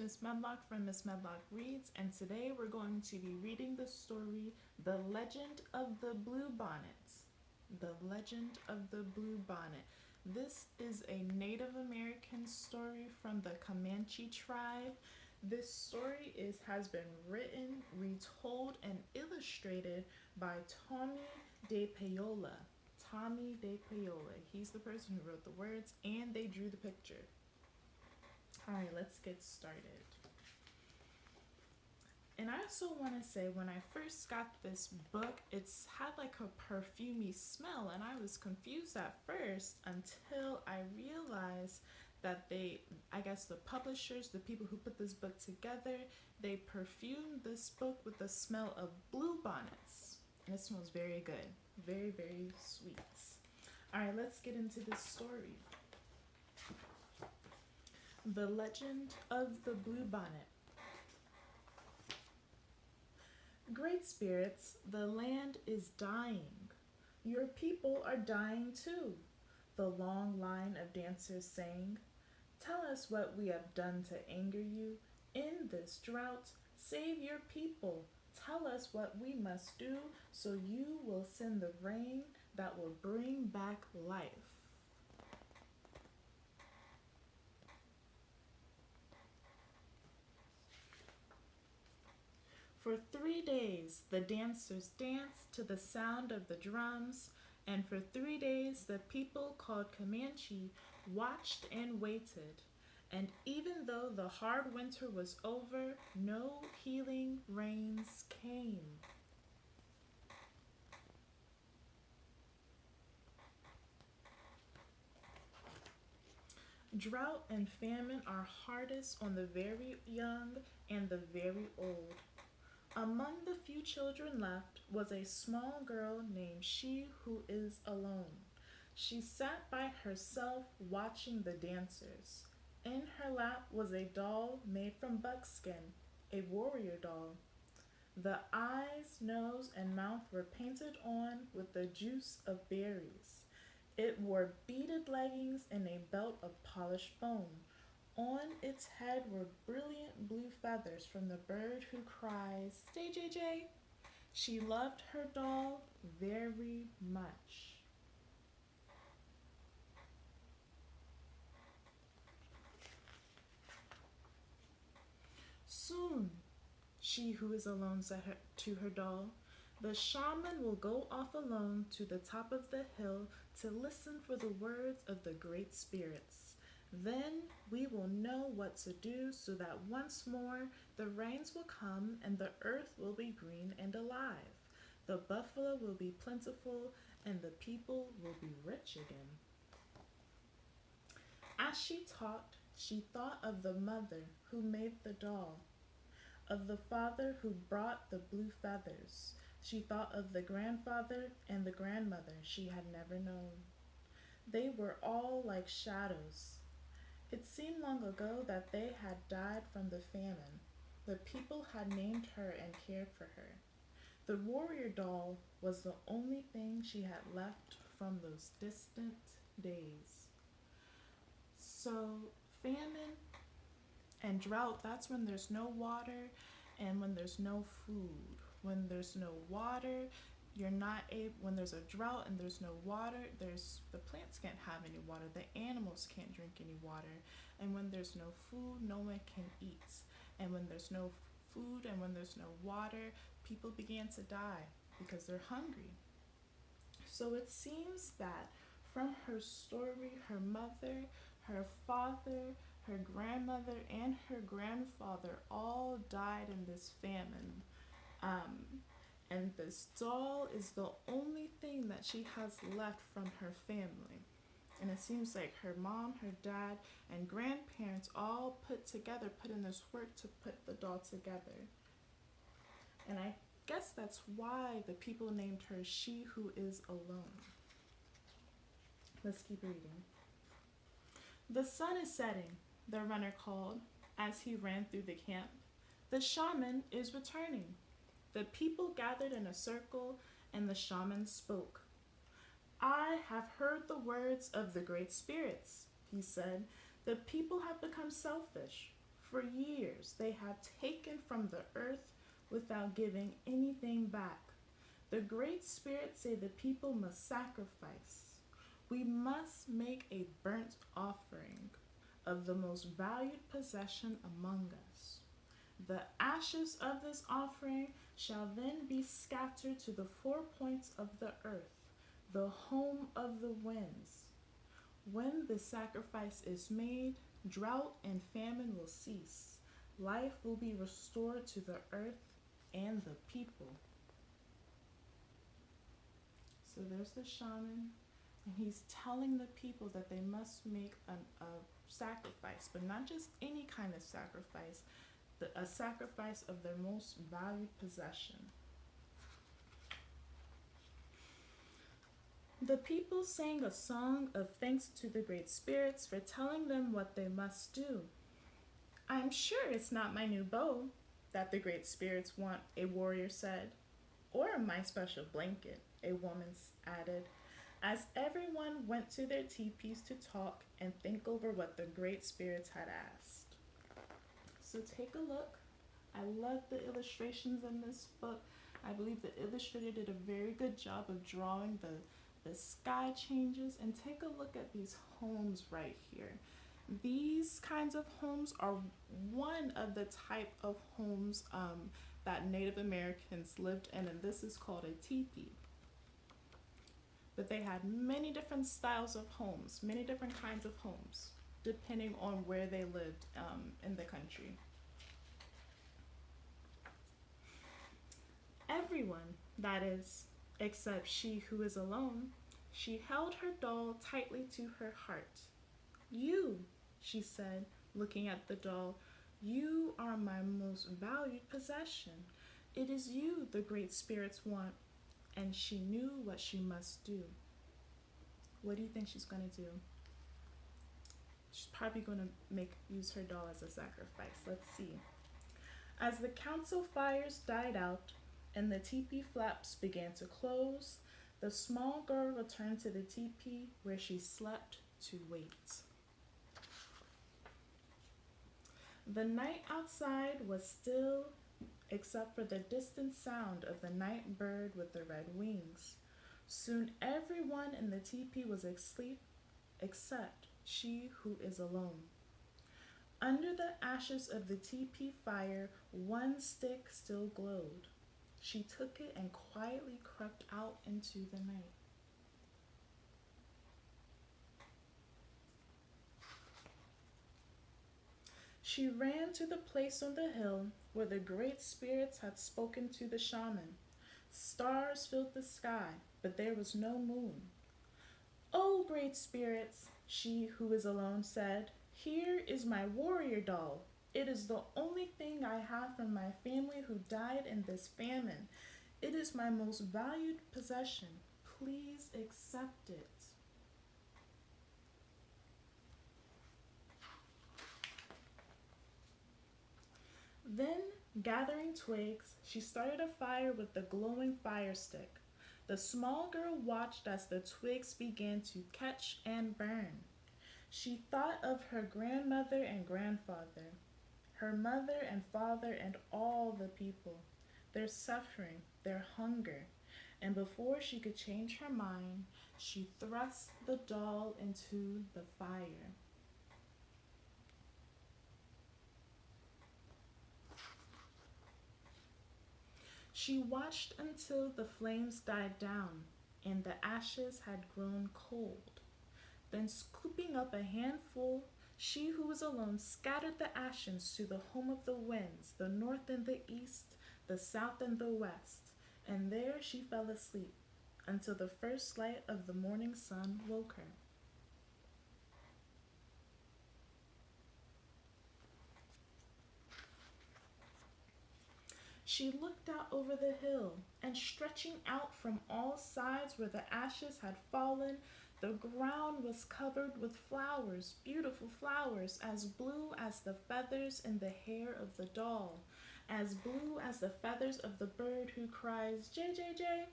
Ms.Medlock from Ms.Medlock Reads, and today we're going to be reading the story The Legend of the Bluebonnet. The Legend of the Bluebonnet. This is a Native American story from the Comanche tribe. This story has been written, retold, and illustrated by Tomie DePaola. Tomie DePaola. He's the person who wrote the words and they drew the picture. Alright, let's get started. And I also want to say, when I first got this book, it's had like a perfumey smell, and I was confused at first until I realized that I guess the publishers, the people who put this book together, they perfumed this book with the smell of bluebonnets. And it smells very good. Very, very sweet. Alright, let's get into this story. The Legend of the Bluebonnet. Great spirits, the land is dying. Your people are dying too, the long line of dancers sang. Tell us what we have done to anger you. In this drought, save your people. Tell us what we must do so you will send the rain that will bring back life. For 3 days the dancers danced to the sound of the drums, and for 3 days the people called Comanche watched and waited. And even though the hard winter was over, no healing rains came. Drought and famine are hardest on the very young and the very old. Among the few children left was a small girl named She Who Is Alone. She sat by herself watching the dancers. In her lap was a doll made from buckskin, a warrior doll. The eyes, nose, and mouth were painted on with the juice of berries. It wore beaded leggings and a belt of polished bone. On its head were brilliant blue feathers from the bird who cries, "Stay, JJ." She loved her doll very much. Soon, She Who Is Alone said to her doll, the shaman will go off alone to the top of the hill to listen for the words of the great spirits. Then we will know what to do so that once more the rains will come and the earth will be green and alive. The buffalo will be plentiful and the people will be rich again. As she talked, she thought of the mother who made the doll, of the father who brought the blue feathers. She thought of the grandfather and the grandmother she had never known. They were all like shadows. It seemed long ago that they had died from the famine. The people had named her and cared for her. The warrior doll was the only thing she had left from those distant days. So, famine and drought, that's when there's no water and when there's no food. When there's no water, you're not able, when there's a drought and there's no water, the plants can't have any water, the animals can't drink any water, and when there's no food, no one can eat. And when there's no food and when there's no water, people began to die because they're hungry. So it seems that from her story, her mother, her father, her grandmother, and her grandfather all died in this famine. And this doll is the only thing that she has left from her family. And it seems like her mom, her dad, and grandparents all put in this work to put the doll together. And I guess that's why the people named her She Who Is Alone. Let's keep reading. The sun is setting, the runner called as he ran through the camp. The shaman is returning. The people gathered in a circle, and the shaman spoke. I have heard the words of the great spirits, he said. The people have become selfish. For years they have taken from the earth without giving anything back. The great spirits say the people must sacrifice. We must make a burnt offering of the most valued possession among us. The ashes of this offering shall then be scattered to the four points of the earth, the home of the winds. When the sacrifice is made, drought and famine will cease. Life will be restored to the earth and the people. So there's the shaman, and he's telling the people that they must make a sacrifice, but not just any kind of sacrifice, a sacrifice of their most valued possession. The people sang a song of thanks to the great spirits for telling them what they must do. I'm sure it's not my new bow that the great spirits want, a warrior said. Or my special blanket, a woman added, as everyone went to their teepees to talk and think over what the great spirits had asked. So take a look. I love the illustrations in this book. I believe the illustrator did a very good job of drawing the sky changes, and take a look at these homes right here. These kinds of homes are one of the type of homes that Native Americans lived in, and this is called a teepee. But they had many different styles of homes, many different kinds of homes, depending on where they lived in the country. Everyone, that is, except she who is alone, she held her doll tightly to her heart. You, she said, looking at the doll, you are my most valued possession. It is you the great spirits want, and she knew what she must do. What do you think she's going to do? She's probably going to use her doll as a sacrifice. Let's see. As the council fires died out and the teepee flaps began to close, the small girl returned to the teepee where she slept to wait. The night outside was still, except for the distant sound of the night bird with the red wings. Soon everyone in the teepee was asleep, except she who is alone. Under the ashes of the teepee fire, one stick still glowed. She took it and quietly crept out into the night. She ran to the place on the hill where the great spirits had spoken to the shaman. Stars filled the sky, but there was no moon. "Oh, great spirits," she who is alone said, "here is my warrior doll. It is the only thing I have from my family who died in this famine. It is my most valued possession. Please accept it." Then, gathering twigs, she started a fire with the glowing fire stick. The small girl watched as the twigs began to catch and burn. She thought of her grandmother and grandfather, her mother and father, and all the people, their suffering, their hunger, and before she could change her mind, she thrust the doll into the fire. She watched until the flames died down and the ashes had grown cold. Then, scooping up a handful, she who was alone scattered the ashes to the home of the winds, the north and the east, the south and the west, and there she fell asleep until the first light of the morning sun woke her. She looked out over the hill, and stretching out from all sides where the ashes had fallen, the ground was covered with flowers, beautiful flowers, as blue as the feathers in the hair of the doll, as blue as the feathers of the bird who cries, "Jay, Jay, Jay."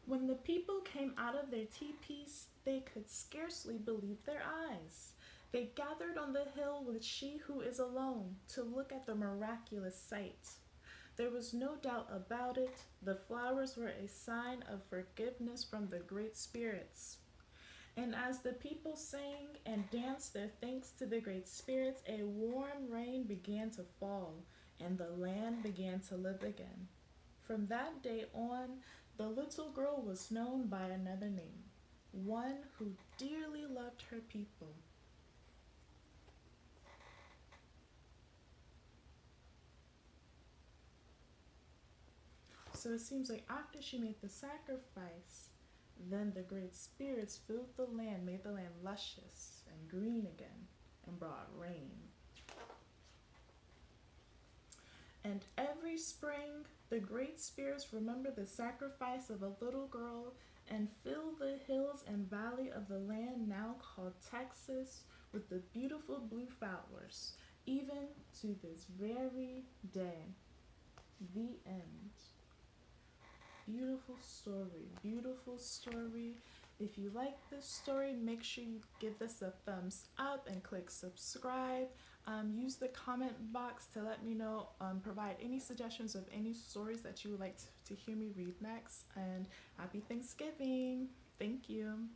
When the people came out of their teepees, they could scarcely believe their eyes. They gathered on the hill with she who is alone to look at the miraculous sight. There was no doubt about it, the flowers were a sign of forgiveness from the great spirits. And as the people sang and danced their thanks to the great spirits, a warm rain began to fall, and the land began to live again. From that day on, the little girl was known by another name, one who dearly loved her people. So it seems like after she made the sacrifice, then the great spirits filled the land, made the land luscious and green again, and brought rain. And every spring, the great spirits remember the sacrifice of a little girl and fill the hills and valley of the land now called Texas with the beautiful blue flowers, even to this very day. The end. Beautiful story, beautiful story. If you like this story, make sure you give this a thumbs up and click subscribe. Use the comment box to let me know, provide any suggestions of any stories that you would like to hear me read next. And happy Thanksgiving. Thank you.